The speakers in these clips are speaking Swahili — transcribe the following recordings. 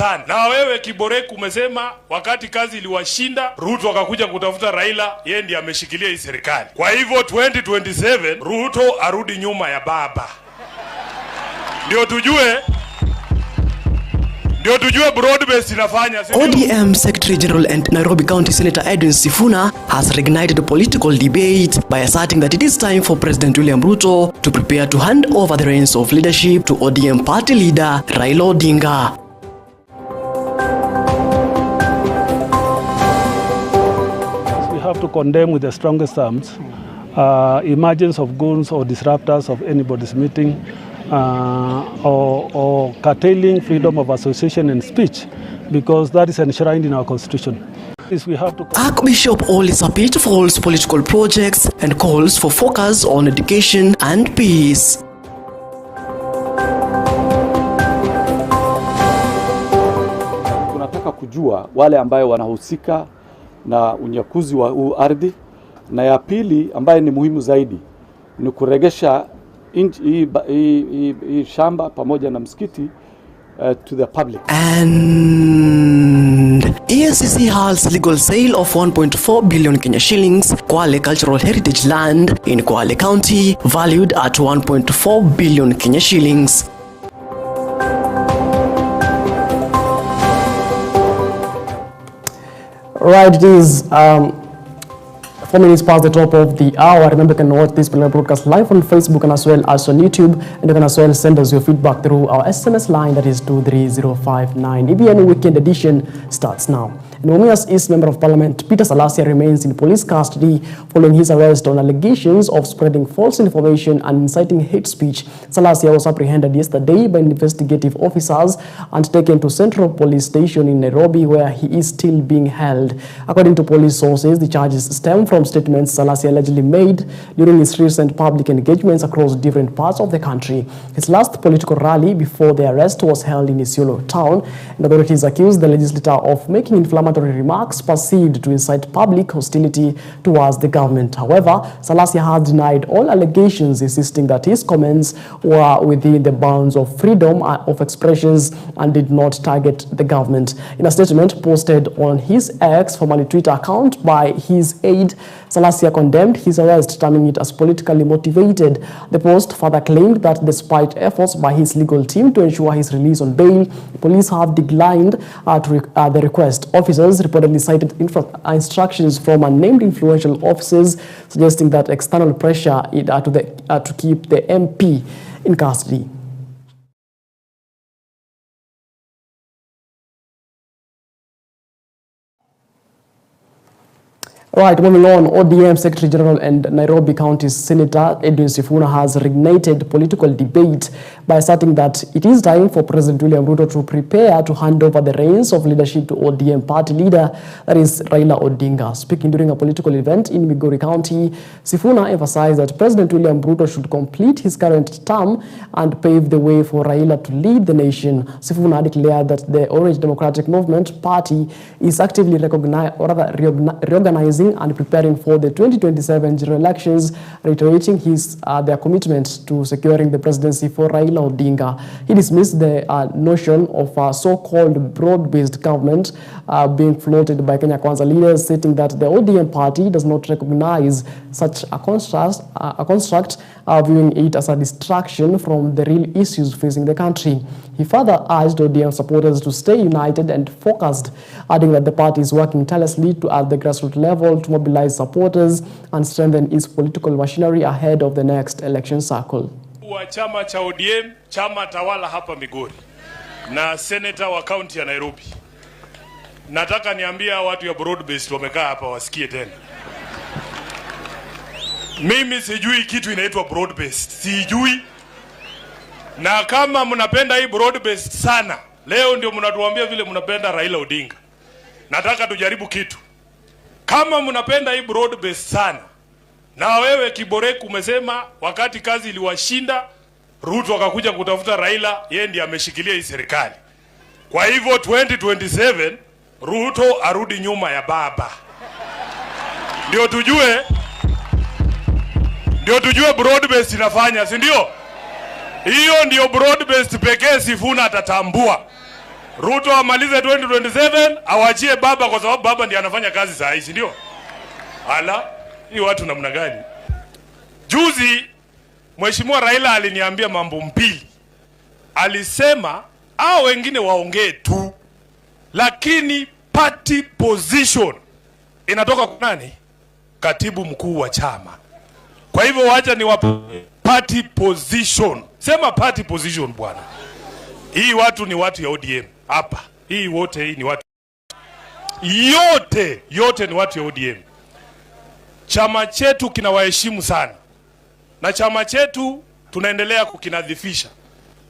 sana. Na wewe Kiborek umesema wakati kazi iliwashinda, Ruto akakuja kutafuta Raila, yeye ndiye ameshikilia hii serikali. Kwa hivyo 2027 Ruto arudi nyuma ya baba. Ndio tujue broad-based inafanya. ODM Secretary General and Nairobi County Senator Edwin Sifuna has reignited a political debate by asserting that it is time for President William Ruto to prepare to hand over the reins of leadership to ODM party leader Raila Odinga. We have to condemn with the strongest terms emergence of goons or disruptors of anybody's meeting, or curtailing freedom of association and speech, because that is enshrined in our constitution. We have to Archbishop Sapit falls political projects and calls for focus on education and peace. Tunataka kujua wale ambayo wanahusika na unyakuzi wa ardhi, na ya pili ambaye ni muhimu zaidi ni kuregesha hii shamba pamoja na msikiti to the public. And EACC has legal sale of 1.4 billion Kenya shillings Kwale Cultural Heritage Land in Kwale County, valued at 1.4 billion Kenya shillings. Right, it is 4 minutes past the top of the hour. Remember, you can watch this broadcast live on Facebook and as well as on YouTube. And you can as well send us your feedback through our SMS line, that is 23059. EBN Weekend Edition starts now. And Mumias East Member of Parliament Peter Salasia remains in police custody following his arrest on allegations of spreading false information and inciting hate speech. Salasia was apprehended yesterday by investigative officers and taken to Central Police Station in Nairobi, where he is still being held. According to police sources, the charges stem from statements Salasia allegedly made during his recent public engagements across different parts of the country. His last political rally before the arrest was held in Isiolo town, and authorities accused the legislator of making inflammatory remarks perceived to incite public hostility towards the government. However, Salasia has denied all allegations, insisting that his comments were within the bounds of freedom of expressions and did not target the government. In a statement posted on his X, formerly Twitter account, by his aide, Salasia condemned his arrest, terming it as politically motivated. The post further claimed that despite efforts by his legal team to ensure his release on bail, police have declined the request. Officers reportedly cited instructions from unnamed influential officers, suggesting that external pressure to keep the MP in custody. Right, moving on, ODM Secretary General and Nairobi County Senator Edwin Sifuna has reignited political debate by asserting that it is time for President William Ruto to prepare to hand over the reins of leadership to ODM party leader, that is Raila Odinga. Speaking during a political event in Migori County, Sifuna emphasized that President William Ruto should complete his current term and pave the way for Raila to lead the nation. Sifuna declared that the Orange Democratic Movement party is actively reorganizing and preparing for the 2027 general elections, reiterating their commitment to securing the presidency for Raila Odinga. He dismissed the notion of a so-called broad-based government being floated by Kenya Kwanza leaders, stating that the ODM party does not recognize such a construct, viewing it as a distraction from the real issues facing the country. He further urged ODM supporters to stay united and focused, adding that the party is working tirelessly at the grassroots level to mobilize supporters and strengthen its political machinery ahead of the next election cycle. Wa chama cha ODM, chama tawala hapa Migori, na senator wa county ya Nairobi. Nataka niambia watu ya broad-based wamekaa hapa wasikie tena. Mimi sijui kitu inaitwa broad-based. Sijui. Na kama mnapenda hii broad-based sana, leo ndio mnatuambia vile mnapenda Raila Odinga. Nataka tujaribu kitu. Kama mnapenda hii broad-based sana, na wewe Kiborek umesema wakati kazi iliwashinda, Ruto akakuja kutafuta Raila, yeye ndiye ameshikilia hii serikali. Kwa hivyo 2027 Ruto arudi nyuma ya baba. Ndio tujue broad-based inafanya, si ndio? Hiyo ndio broad-based pekee Sifuna atatambua. Ruto amalize 2027, awachie baba kwa sababu baba ndiye anafanya kazi saa hizi, ndio? Ala, hii watu namna gani? Juzi Mheshimiwa Raila aliniambia mambo mbili. Alisema wengine waongee tu, lakini party position inatoka kwa nani? Katibu mkuu wa chama. Kwa hivyo wacha ni party position. Sema party position bwana. Hii watu ni watu ya ODM hapa. Hii ni watu. Yote ni watu ya ODM. Chama chetu kinawaheshimu sana. Na chama chetu tunaendelea kukinadhifisha.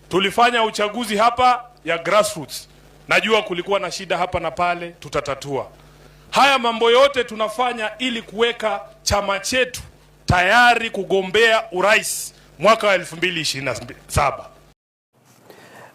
Tulifanya uchaguzi hapa ya grassroots. Najua kulikuwa na shida hapa na pale, tutatatua. Haya mambo yote tunafanya ili kuweka chama chetu tayari kugombea urais mwaka wa 2027.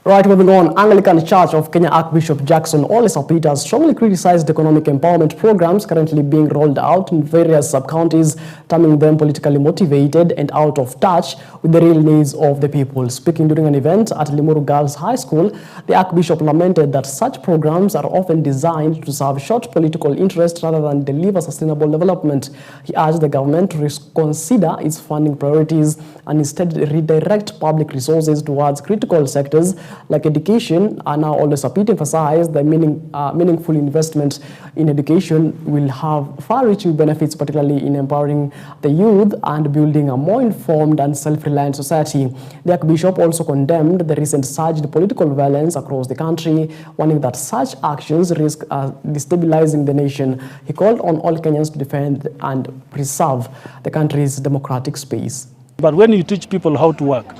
Right, moving on, Anglican Church of Kenya Archbishop Jackson Ole Sapit has strongly criticized economic empowerment programs currently being rolled out in various sub-counties, terming them politically motivated and out of touch with the real needs of the people. Speaking during an event at Limuru Girls High School, the Archbishop lamented that such programs are often designed to serve short political interest rather than deliver sustainable development. He urged the government to reconsider its funding priorities and instead redirect public resources towards critical sectors like education. And now Ole Sapit emphasized that meaningful investment in education will have far-reaching benefits, particularly in empowering the youth and building a more informed and self-reliant society. The Archbishop also condemned the recent surge in political violence across the country, warning that such actions risk destabilizing the nation. He called on all Kenyans to defend and preserve the country's democratic space. But when you teach people how to work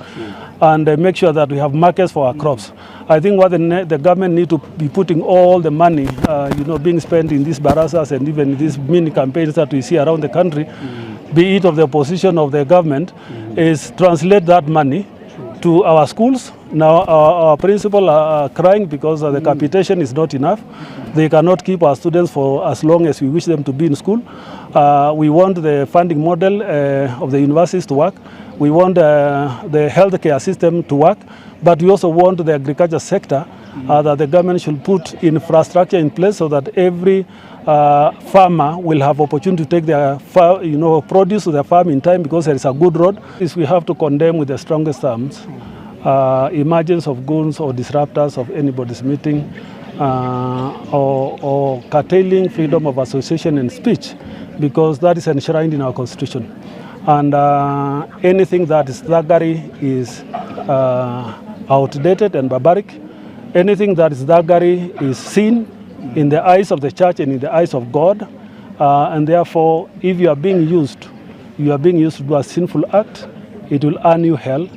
and make sure that we have markets for our crops, I think what the government need to be putting all the money, being spent in these barasas and even these mini campaigns that we see around the country, be it of the opposition of the government, is translate that money to our schools. Now our principal are crying because the capitation is not enough. They cannot keep our students for as long as we wish them to be in school. We want the funding model of the universities to work. We want the healthcare system to work, but we also want the agriculture sector that the government should put infrastructure in place so that every farmer will have opportunity to take their produce to their farm in time because there is a good road. This we have to condemn with the strongest terms. Emergence of goons or disruptors of anybody's meeting or curtailing freedom of association and speech, because that is enshrined in our constitution. And anything that is thuggery is outdated and barbaric. Anything that is thuggery is sin in the eyes of the church and in the eyes of God. And therefore, if you are being used to do a sinful act, it will earn you hell.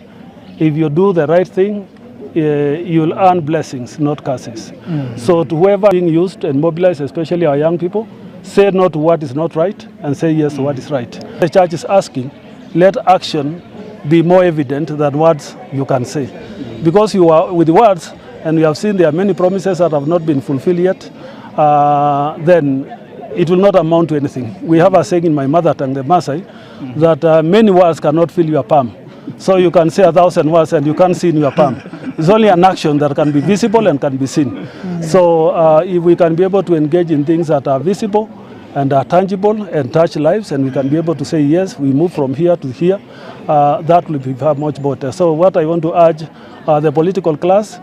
If you do the right thing, you will earn blessings, not curses. So to whoever being used and mobilized, especially our young people, say no to what is not right and say yes to what is right. The church is asking, let action be more evident than words you can say. Because you are with words, and we have seen there are many promises that have not been fulfilled yet, then it will not amount to anything. We have a saying in my mother tongue, the Maasai, that many words cannot fill your palm. So you can say 1,000 words and you can't see in your palm. It's only an action that can be visible and can be seen. So if we can be able to engage in things that are visible and are tangible and touch lives, and we can be able to say, yes, we move from here to here, that will be much better. So what I want to urge the political class,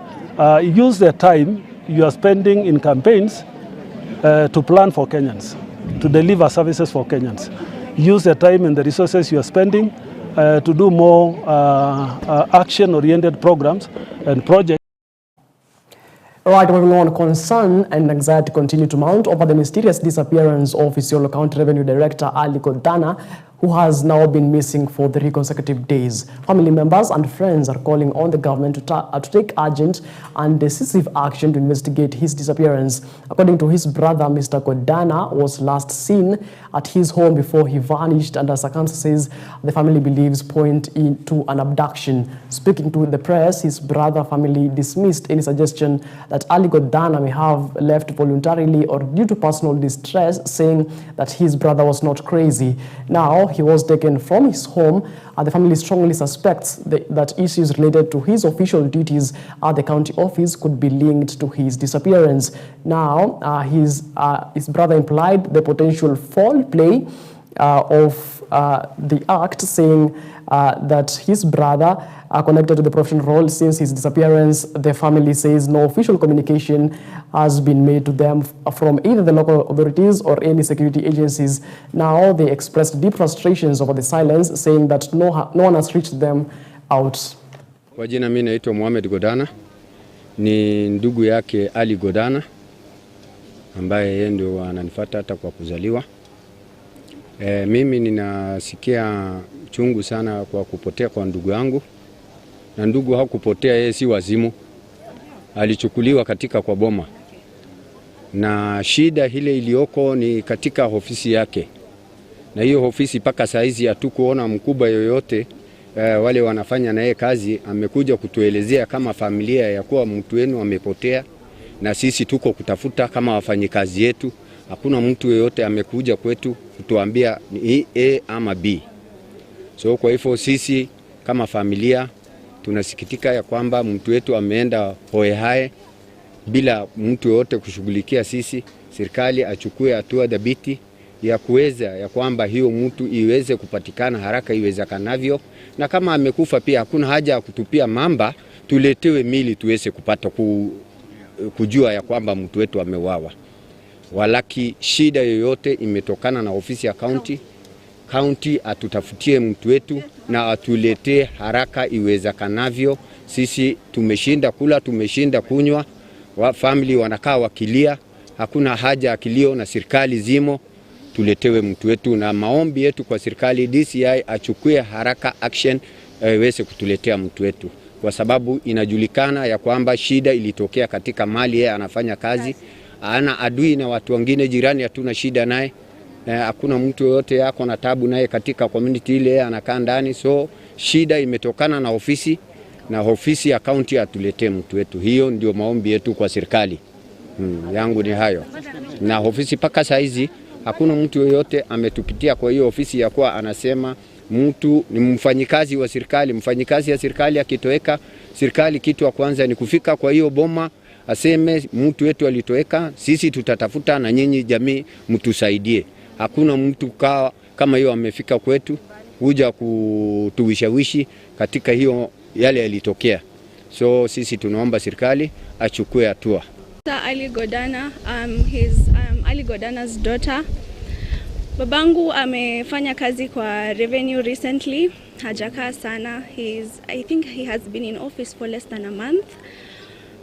use the time you are spending in campaigns to plan for Kenyans, to deliver services for Kenyans. Use the time and the resources you are spending to do more action-oriented programs and projects. Right, moving on, concern and anxiety continue to mount over the mysterious disappearance of Isiolo County Revenue Director Ali Kodana, who has now been missing for 3 consecutive days. Family members and friends are calling on the government to take urgent and decisive action to investigate his disappearance. According to his brother, Mr. Kodana was last seen at his home before he vanished under circumstances the family believes point to an abduction. Speaking to the press, his brother family dismissed any suggestion that Ali Kodana may have left voluntarily or due to personal distress, saying that his brother was not crazy. Now, he was taken from his home, and the family strongly suspects that issues related to his official duties at the county office could be linked to his disappearance. Now, his brother implied the potential foul play of the act, saying that his brother connected to the professional role since his disappearance. The family says no official communication has been made to them from either the local authorities or any security agencies. Now they expressed deep frustrations over the silence, saying that no one has reached them out. Kwa jina mimi naitwa Mohamed Godana, ni ndugu yake Ali Godana ambaye yeye ndio ananifuata hata kwa kuzaliwa. Mimi ninasikia chungu sana kwa kupotea kwa ndugu yangu. Na ndugu hakupotea, yeye si wazimu. Alichukuliwa katika kwa boma. Na shida ile iliyoko ni katika ofisi yake. Na hiyo ofisi paka saizi hatukuona mkubwa yoyote wale wanafanya na yeye kazi amekuja kutuelezea kama familia ya kuwa mtu wenu amepotea, na sisi tuko kutafuta kama wafanyikazi yetu. Hakuna mtu yoyote amekuja kwetu kutuambia ni A ama B. So kwa hivyo sisi kama familia tunasikitika ya kwamba mtu wetu ameenda hoehae bila mtu yote kushughulikia sisi. Serikali achukue hatua dhabiti ya kuweza ya kwamba hiyo mtu iweze kupatikana haraka iwezekanavyo, na kama amekufa pia hakuna haja ya kutupia mamba, tuletewe mili tuweze kupata kujua ya kwamba mtu wetu ameuawa. Walaki shida yoyote imetokana na ofisi ya county atutafutie mtu wetu na atuletee haraka iwezekanavyo. Sisi tumeshinda kula, tumeshinda kunywa, family wanakaa wakilia, hakuna haja ya kilio, na serikali zimo, tuletewe mtu wetu. Na maombi yetu kwa serikali DCI achukue haraka action iweze kutuletea mtu wetu, kwa sababu inajulikana ya kwamba shida ilitokea katika mali yeye anafanya kazi. Ana adui na watu wengine jirani hatuna shida naye. Hakuna mtu yote yako na tabu naye katika community ile anakaa ndani. So shida imetokana na ofisi, na ofisi ya county atuletee mtu wetu. Hiyo ndio maombi yetu kwa serikali. Yangu ni hayo. Na ofisi paka saizi hakuna mtu yoyote ametupitia kwa hiyo ofisi ya kuwa anasema mtu ni mfanyikazi wa serikali. Mfanyikazi ya serikali akitoweka, serikali kitu ya kwanza ni kufika kwa hiyo boma aseme mtu wetu alitoweka, sisi tutatafuta na nyinyi jamii mtusaidie. Hakuna mtu kama hiyo amefika kwetu kuja kutuwishawishi katika hiyo yale yalitokea. So sisi tunaomba serikali achukue hatua. Ali Godana, Ali Godana's daughter. Babangu amefanya kazi kwa revenue recently, hajakaa sana. I think he has been in office for less than a month.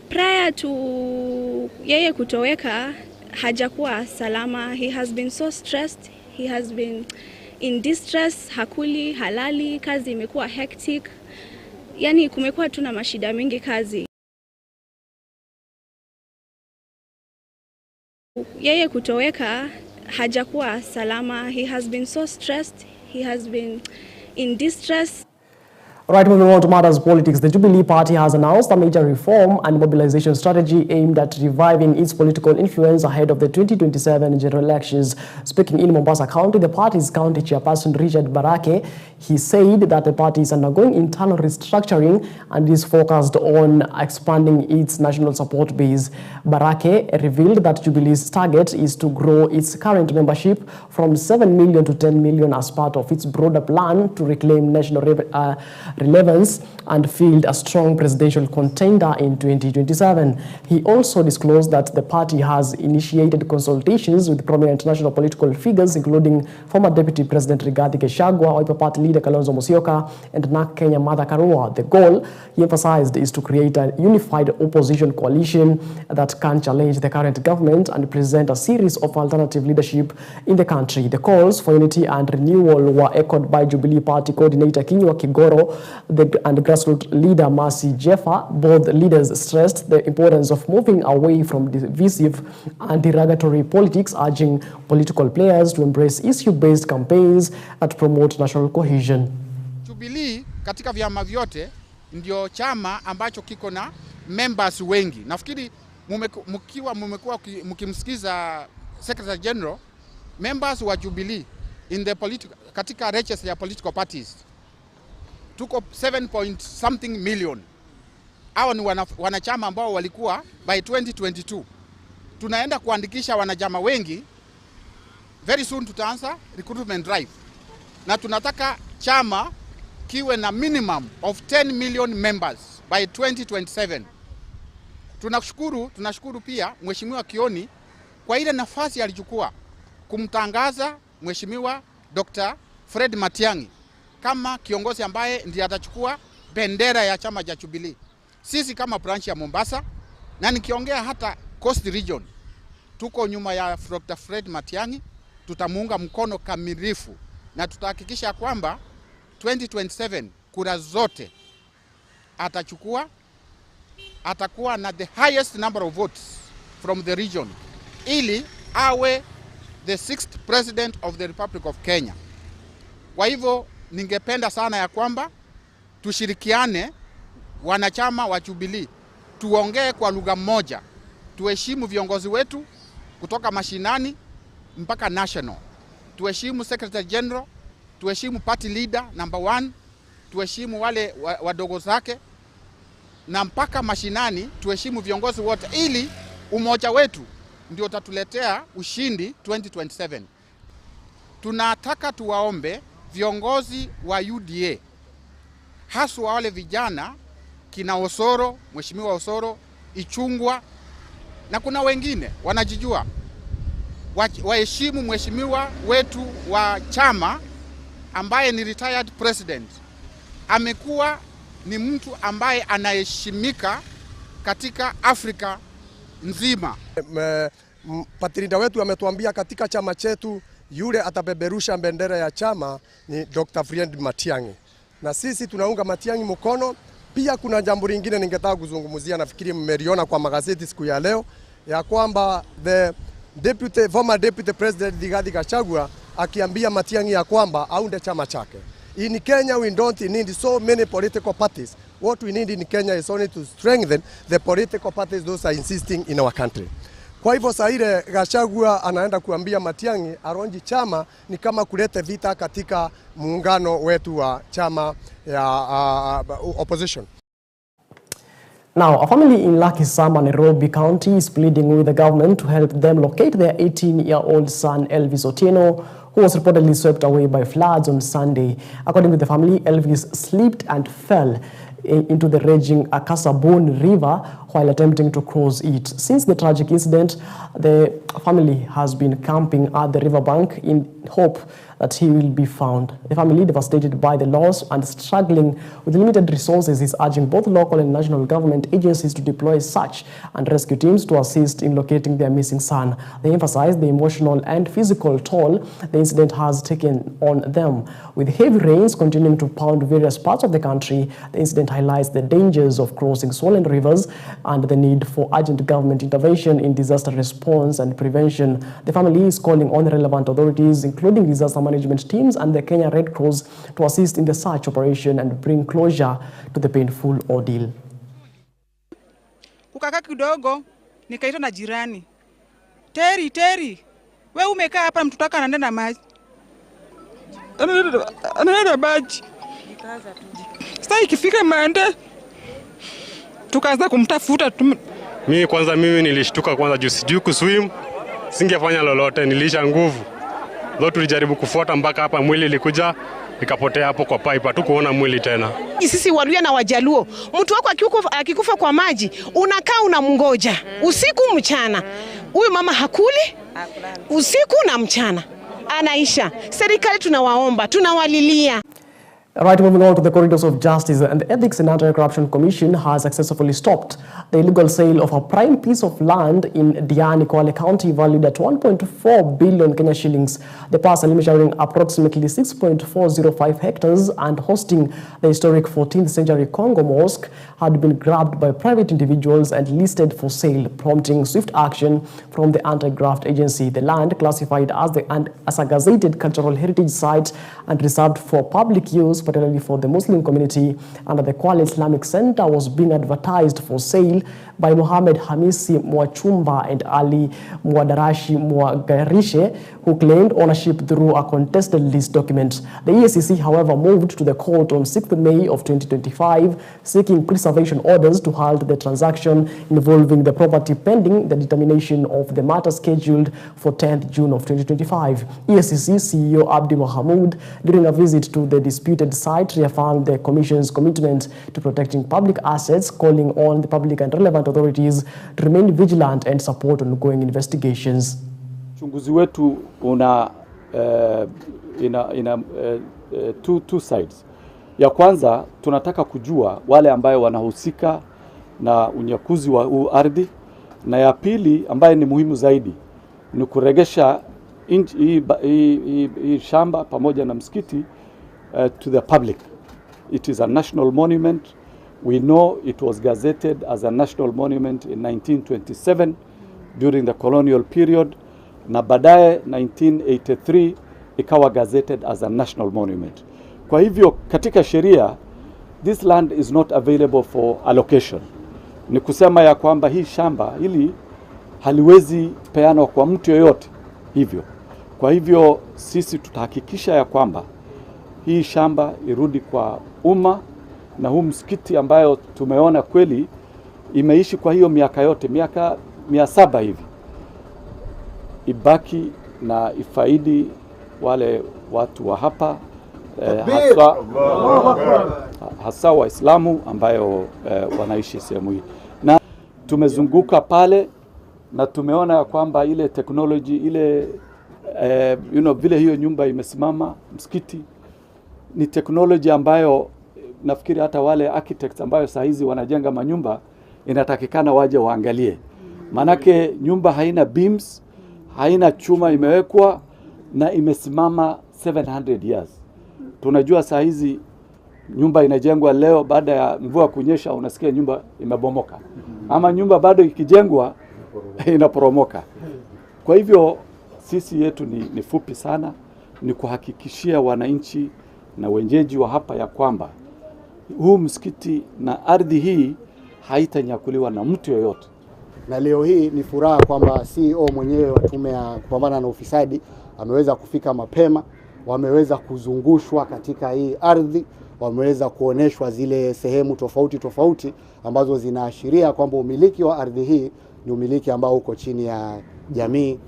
Prior to yeye kutoweka, hajakuwa salama. He has been so stressed, he has been in distress, hakuli, halali, kazi imekuwa hectic. Yani kumekuwa tuna mashida mingi kazi. Yeye kutoweka, hajakuwa salama. He has been so stressed, he has been in distress. Right, moving on to matters politics, the Jubilee Party has announced a major reform and mobilization strategy aimed at reviving its political influence ahead of the 2027 general elections. Speaking in Mombasa County, the party's county chairperson Richard Barake, he said that the party is undergoing internal restructuring and is focused on expanding its national support base. Barake revealed that Jubilee's target is to grow its current membership from 7 million to 10 million as part of its broader plan to reclaim national relevance and field a strong presidential contender in 2027. He also disclosed that the party has initiated consultations with prominent national political figures, including former Deputy President Rigathi Gachagua, Wiper Party leader Kalonzo Musyoka, and NARC Kenya Martha Karua. The goal, he emphasized, is to create a unified opposition coalition that can challenge the current government and present a series of alternative leadership in the country. The calls for unity and renewal were echoed by Jubilee Party coordinator Kinyua Kigoro and grassroots leader Mercy Jeffer. Both leaders stressed the importance of moving away from divisive and derogatory politics, urging political players to embrace issue-based campaigns that promote national cohesion. Jubilee katika vyama vyote ndio chama ambacho kiko na members wengi. Nafikiri mmekuwa mkimsikiza Secretary General, members wa Jubilee in the katika register ya political parties tuko 7 point something million. Hao ni wanachama ambao walikuwa by 2022. Tunaenda kuandikisha wanachama wengi. Very soon tutaanza recruitment drive. Na tunataka chama kiwe na minimum of 10 million members by 2027. Tunashukuru pia Mheshimiwa Kioni kwa ile nafasi alichukua kumtangaza Mheshimiwa Dr. Fred Matiang'i kama kiongozi ambaye ndiye atachukua bendera ya chama cha Jubilee. Sisi kama branch ya Mombasa na nikiongea hata Coast Region tuko nyuma ya Dr. Fred Matiang'i, tutamuunga mkono kamilifu na tutahakikisha kwamba 2027 kura zote atachukua, atakuwa na the highest number of votes from the region ili awe the 6th president of the Republic of Kenya. Kwa hivyo ningependa sana ya kwamba tushirikiane wanachama wa Jubilee, tuongee kwa lugha moja, tuheshimu viongozi wetu kutoka mashinani mpaka national, tuheshimu Secretary General, tuheshimu party leader number 1, tuheshimu wale wadogo zake, na mpaka mashinani tuheshimu viongozi wote, ili umoja wetu ndio utatuletea ushindi 2027. Tunataka tuwaombe viongozi wa UDA, haswa wale vijana kina Osoro, Mheshimiwa Osoro, Ichungwa na kuna wengine wanajijua, waheshimu mheshimiwa wetu wa chama ambaye ni retired president. Amekuwa ni mtu ambaye anaheshimika katika Afrika nzima. Patirinda wetu ametuambia katika chama chetu yule atabeberusha bendera ya chama ni Dr. Fred Matiang'i. Na sisi tunaunga Matiang'i mkono. Pia kuna jambo lingine ningetaka kuzungumzia, nafikiri mmeliona kwa magazeti siku ya leo, ya kwamba the former deputy president Rigathi Gachagua akiambia Matiang'i ya kwamba aunde chama chake. In Kenya we don't need so many political parties. What we need in Kenya is only to strengthen the political parties those are insisting in our country. Kwa hivyo saa ile Gachagua anaenda kuambia Matiang'i aronji chama ni kama kuleta vita katika muungano wetu wa chama ya opposition. Now, a family in Lakisama, Nairobi County is pleading with the government to help them locate their 18-year-old son Elvis Otieno, who was reportedly swept away by floods on Sunday. According to the family, Elvis slipped and fell into the raging Akasabon River while attempting to cross it. Since the tragic incident, the family has been camping at the riverbank in hope that he will be found. The family, devastated by the loss and struggling with limited resources, is urging both local and national government agencies to deploy search and rescue teams to assist in locating their missing son. They emphasize the emotional and physical toll the incident has taken on them. With heavy rains continuing to pound various parts of the country, the incident highlights the dangers of crossing swollen rivers and the need for urgent government intervention in disaster response and prevention. The family is calling on relevant authorities, including disaster management teams and the Kenya Red Cross, to assist in the search operation and bring closure to the painful ordeal. Kukakaa kidogo nikaita na jirani, Teri, we umekaa hapa, mtoto wako anaenda na maji. Anaenda maji. Sasa ikifika Mande tukaanza kumtafuta. Mimi nilishtuka kwanza juu sijui kuswim, singefanya lolote, nilisha nguvu. Leo tulijaribu kufuata mpaka hapa, mwili ilikuja ikapotea hapo kwa pipe, hatukuona mwili tena. Sisi Waluya na Wajaluo, mtu wako akikufa kwa maji, unakaa unamngoja usiku mchana. Huyu mama hakuli usiku na mchana, anaisha. Serikali tunawaomba, tunawalilia. Right, moving on to the corridors of justice, and the Ethics and Anti-Corruption Commission has successfully stopped the illegal sale of a prime piece of land in Diani, Kwale County, valued at 1.4 billion Kenya shillings. The parcel, measuring approximately 6.405 hectares and hosting the historic 14th century Congo Mosque, had been grabbed by private individuals and listed for sale, prompting swift action from the anti-graft agency. The land, classified as a gazetted cultural heritage site and reserved for public use, particularly for the Muslim community under the Kwale Islamic Center, was being advertised for sale by Mohamed Hamisi Mwachumba and Ali Mwadarashi Mwagarishe, who claimed ownership through a contested lease document. The EACC, however, moved to the court on 6th May of 2025, seeking preservation orders to halt the transaction involving the property pending the determination of the matter scheduled for 10th June of 2025. EACC CEO Abdi Mohamud, during a visit to the disputed site, reaffirmed the Commission's commitment to protecting public assets, calling on the public and relevant authorities to remain vigilant and support ongoing investigations. Uchunguzi wetu una two sides. Ya kwanza, tunataka kujua wale ambayo wanahusika na unyakuzi wa huu ardhi, na ya pili ambaye ni muhimu zaidi ni kuregesha hii shamba pamoja na msikiti to the public. It is a national monument. We know it was gazetted as a national monument in 1927 during the colonial period, na baadaye 1983 ikawa gazetted as a national monument. Kwa hivyo katika sheria, this land is not available for allocation. Ni kusema ya kwamba hii shamba hili haliwezi peanwa kwa mtu yoyote hivyo. Kwa hivyo sisi tutahakikisha ya kwamba hii shamba irudi kwa umma, na huu msikiti ambayo tumeona kweli imeishi kwa hiyo miaka yote, miaka 700 hivi, ibaki na ifaidi wale watu wa hapa, hasa Waislamu ambayo wanaishi sehemu hii. Na tumezunguka pale na tumeona ya kwamba ile technology ile vile hiyo nyumba imesimama, msikiti ni technology ambayo nafikiri hata wale architects ambayo saa hizi wanajenga manyumba inatakikana waje waangalie. Manake nyumba haina beams, haina chuma imewekwa, na imesimama 700 years. Tunajua saa hizi nyumba inajengwa leo, baada ya mvua kunyesha unasikia nyumba imebomoka. Ama nyumba bado ikijengwa inaporomoka. Kwa hivyo sisi yetu ni fupi sana, ni kuhakikishia wananchi na wenyeji wa hapa ya kwamba huu msikiti na ardhi hii haitanyakuliwa na mtu yoyote. Na leo hii ni furaha kwamba CEO mwenyewe wa tume ya kupambana na ufisadi ameweza kufika mapema, wameweza kuzungushwa katika hii ardhi, wameweza kuoneshwa zile sehemu tofauti ambazo zinaashiria kwamba umiliki wa ardhi hii ni umiliki ambao uko chini ya jamii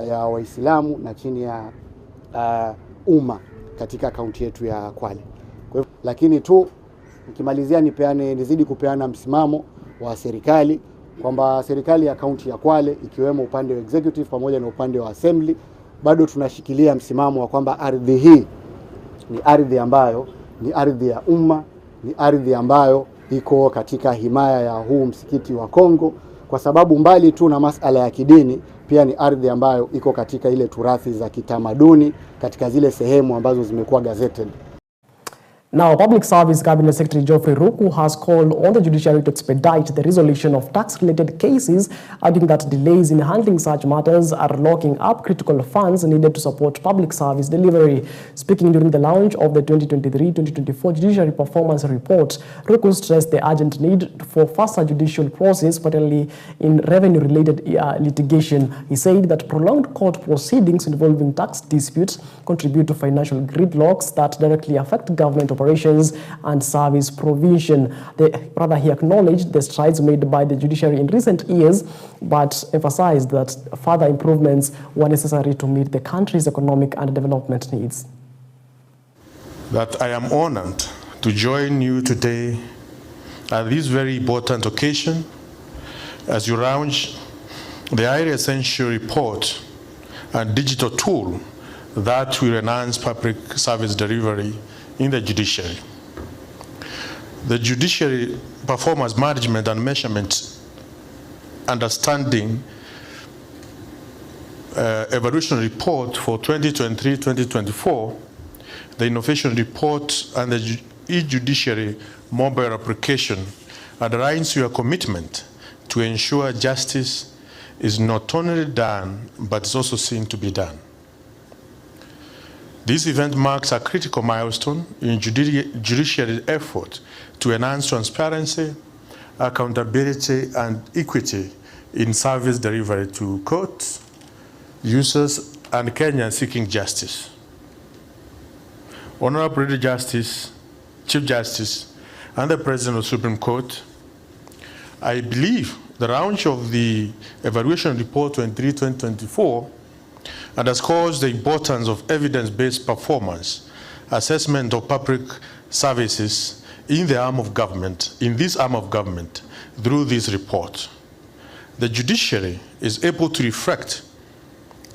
ya Waislamu na chini ya umma katika kaunti yetu ya Kwale. Kwa hivyo, lakini tu nikimalizia nizidi kupeana msimamo wa serikali kwamba serikali ya kaunti ya Kwale ikiwemo upande wa executive pamoja na upande wa assembly bado tunashikilia msimamo wa kwamba ardhi hii ni ardhi ambayo ni ardhi ya umma, ni ardhi ambayo iko katika himaya ya huu msikiti wa Kongo, kwa sababu mbali tu na masala ya kidini pia ni ardhi ambayo iko katika ile turathi za kitamaduni katika zile sehemu ambazo zimekuwa gazetted. Now, Public Service Cabinet Secretary Geoffrey Ruku has called on the judiciary to expedite the resolution of tax-related cases, adding that delays in handling such matters are locking up critical funds needed to support public service delivery. Speaking during the launch of the 2023-2024 Judiciary Performance Report, Ruku stressed the urgent need for faster judicial process, particularly in revenue-related litigation. He said that prolonged court proceedings involving tax disputes contribute to financial gridlocks that directly affect government operations and service provision. He acknowledged the strides made by the judiciary in recent years, but emphasized that further improvements were necessary to meet the country's economic and development needs. That I am honored to join you today at this very important occasion as you launch the highly essential report and digital tool that will enhance public service delivery in the judiciary. The Judiciary Performance Management and Measurement Understanding Evaluation Report for 2023-2024, the Innovation Report, and the e-Judiciary mobile application underlines your commitment to ensure justice is not only done, but is also seen to be done. This event marks a critical milestone in judiciary effort to enhance transparency, accountability, and equity in service delivery to courts, users, and Kenyans seeking justice. Honorable Chief Justice, and the President of the Supreme Court, I believe the launch of the Evaluation Report 23-2024 underscores the importance of evidence-based performance assessment of public services in this arm of government through this report. The judiciary is able to reflect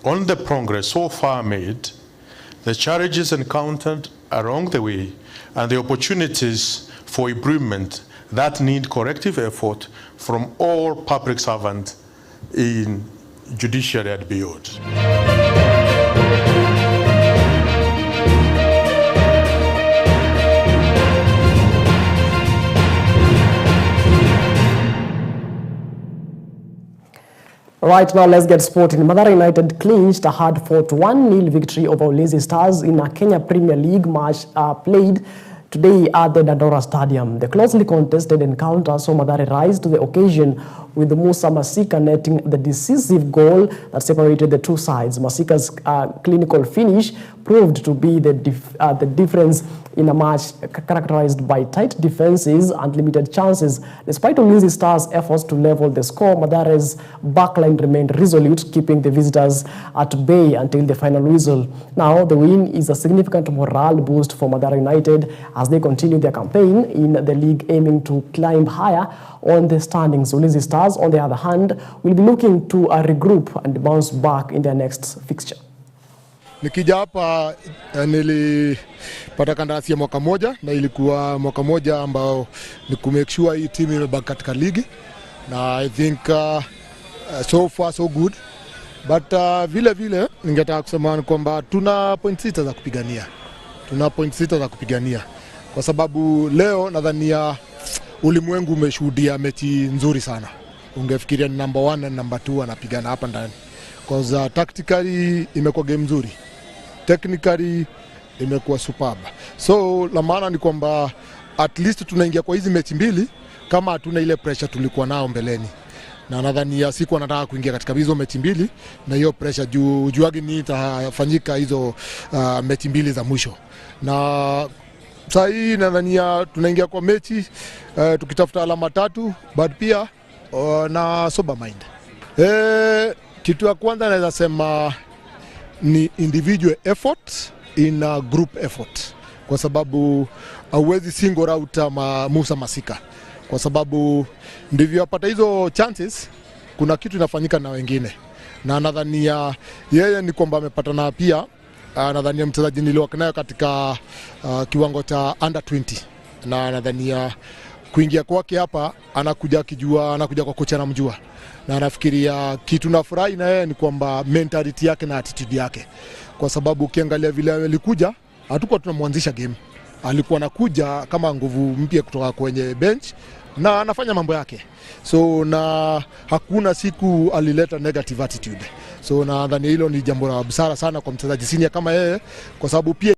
on the progress so far made, the challenges encountered along the way, and the opportunities for improvement that need corrective effort from all public servants in judiciary and beyond. Right now, let's get sporting. Macharia United clinched a hard-fought 1-0 victory over Ulinzi Stars in a Kenya Premier League match played today at the Dandora Stadium. The closely contested encounter saw Macharia rise to the occasion, with Musa Masika netting the decisive goal that separated the two sides. Masika's clinical finish proved to be the difference in a match characterized by tight defenses and limited chances. Despite Ulinzi Stars' efforts to level the score, Matharia's backline remained resolute, keeping the visitors at bay until the final whistle. Now, the win is a significant morale boost for Macharia United as they continue their campaign in the league, aiming to climb higher on the standings. Ulinzi Stars, on the other hand, will be looking to regroup and bounce back in their next fixture. Nikija hapa nilipata kandarasi ya mwaka moja, na ilikuwa mwaka moja ambao ni kumake sure hii timu imebaki katika ligi, na I think so far so good, but vile ningetaka kusema kwamba tuna point 6 za kupigania. Tuna point 6 za kupigania kwa sababu leo nadhania ulimwengu umeshuhudia mechi nzuri sana. Ungefikiria ni number 1 na number 2 anapigana hapa ndani, because tactically imekuwa game nzuri, technically imekuwa superb. So la maana ni kwamba at least tunaingia kwa hizi mechi mbili kama hatuna ile pressure tulikuwa nao mbeleni, na nadhani siku anataka kuingia katika hizo mechi mbili na hiyo pressure juagi ni itafanyika hizo mechi mbili za mwisho. Na sasa hii nadhani tunaingia kwa mechi tukitafuta alama 3, but pia na sober mind. Kitu ya kwanza naweza sema ni individual effort in a group effort, kwa sababu hauwezi single out Musa Masika, kwa sababu ndivyo apata hizo chances, kuna kitu inafanyika na wengine, na nadhani yeye ni kwamba amepata na pia nadhani mchezaji niliokuwa nayo katika kiwango cha under 20, na nadhani kuingia kwake hapa anakuja kwa kocha anamjua, na nafikiria kitu nafurahi na yeye ni kwamba mentality yake na attitude yake, kwa sababu ukiangalia vile alikuja hatukuwa tunamwanzisha game, alikuwa anakuja kama nguvu mpya kutoka kwenye bench na anafanya mambo yake, so na hakuna siku alileta negative attitude. So nadhani hilo ni jambo la busara sana kwa mchezaji senior kama yeye, kwa sababu pia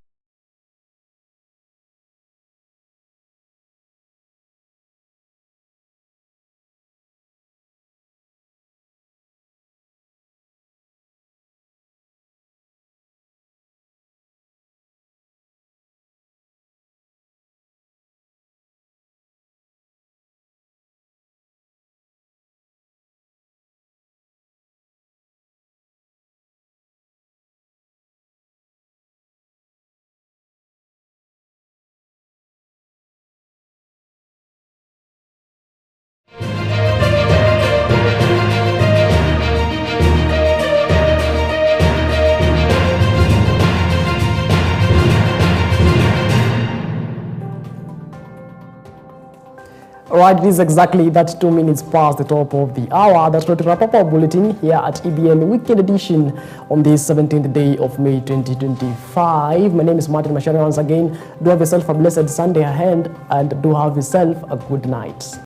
Right, it is exactly that 2 minutes past the top of the hour. That's going to wrap up our bulletin here at EBN Weekend Edition on this 17th day of May 2025. My name is Macharia once again. Do have yourself a blessed Sunday ahead, and do have yourself a good night.